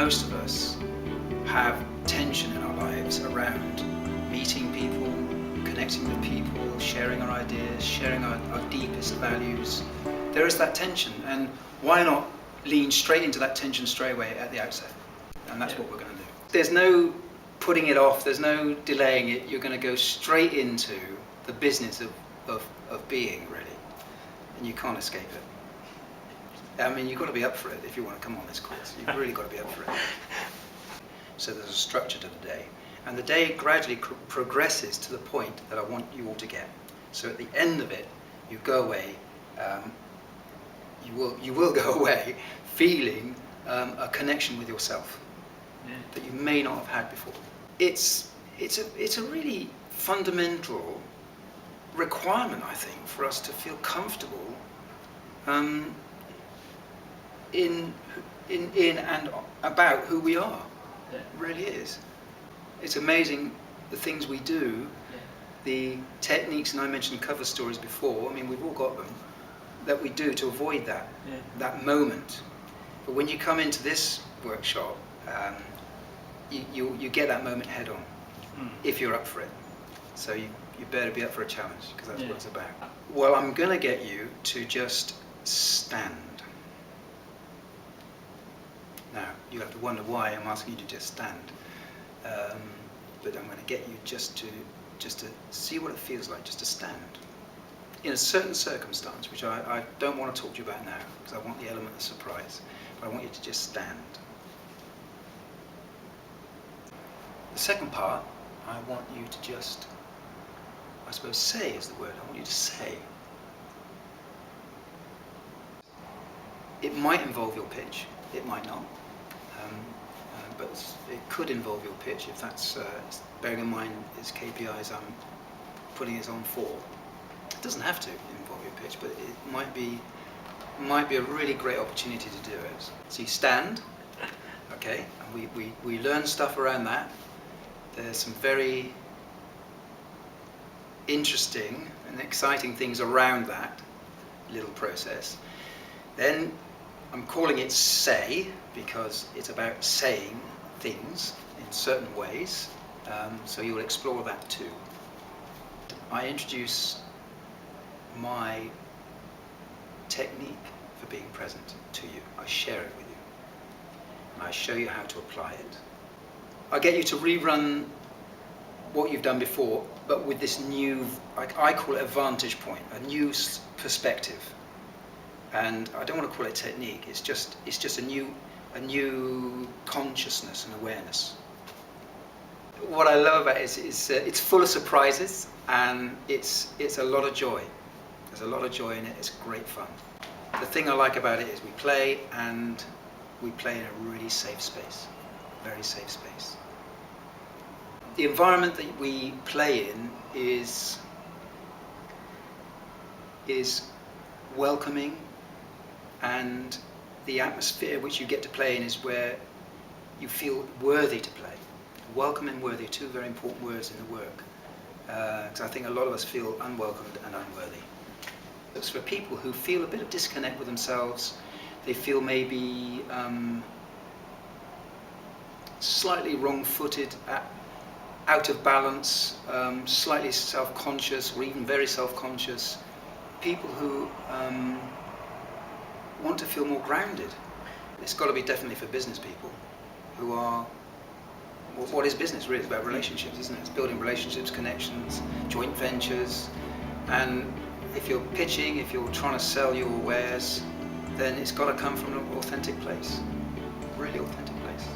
most of us have tension in our lives around meeting people, connecting with people, sharing our ideas, sharing our deepest values. There is that tension, and why not lean straight into that tension straight away at the outset? And that's what we're going to do. There's no putting it off, there's no delaying it. You're going to go straight into the business of being, really, and you can't escape it. I mean, you've got to be up for it if you want to come on this course. You've really got to be up for it. So there's a structure to the day, and the day gradually progresses to the point that I want you all to get. So at the end of it, you go away. You will go away feeling a connection with yourself that you may not have had before. It's a really fundamental requirement, I think, for us to feel comfortable in and about who we are. It really is. It's amazing the things we do, the techniques, and I mentioned cover stories before. I mean, we've all got them, that we do to avoid that moment. But when you come into this workshop, you get that moment head on, if you're up for it. So you better be up for a challenge, because that's what it's about. Well, I'm going to get you to just stand. Now, you have to wonder why I'm asking you to just stand. But I'm going to get you just to see what it feels like, just to stand. In a certain circumstance, which I don't want to talk to you about now, because I want the element of surprise, but I want you to just stand. The second part, I want you to just, I suppose say is the word, I want you to say. It might involve your pitch, it might not, but it could involve your pitch if that's, bearing in mind its KPIs I'm putting it on for. It doesn't have to involve your pitch, but it might be a really great opportunity to do it. So you stand, okay, and we learn stuff around that. There's some very interesting and exciting things around that little process. Then I'm calling it say, because it's about saying things in certain ways, so you'll explore that too. I introduce my technique for being present to you. I share it with you, and I show you how to apply it. I get you to rerun what you've done before, but with this new, I call it a vantage point, a new perspective. And I don't want to call it technique. It's just a new consciousness and awareness. What I love about it is it's full of surprises, and it's a lot of joy. There's a lot of joy in it. It's great fun. The thing I like about it is we play, and we play in a really safe space, very safe space. The environment that we play in is welcoming, and the atmosphere which you get to play in is where you feel worthy to play. Welcome and worthy are two very important words in the work, because I think a lot of us feel unwelcomed and unworthy. It's for people who feel a bit of disconnect with themselves. They feel maybe slightly wrong-footed, out of balance, slightly self-conscious, or even very self-conscious. People who want to feel more grounded. It's got to be definitely for business people who are, well, what is business really? It's about relationships, isn't it? It's building relationships, connections, joint ventures. And if you're pitching, if you're trying to sell your wares, then it's got to come from an authentic place, really authentic place.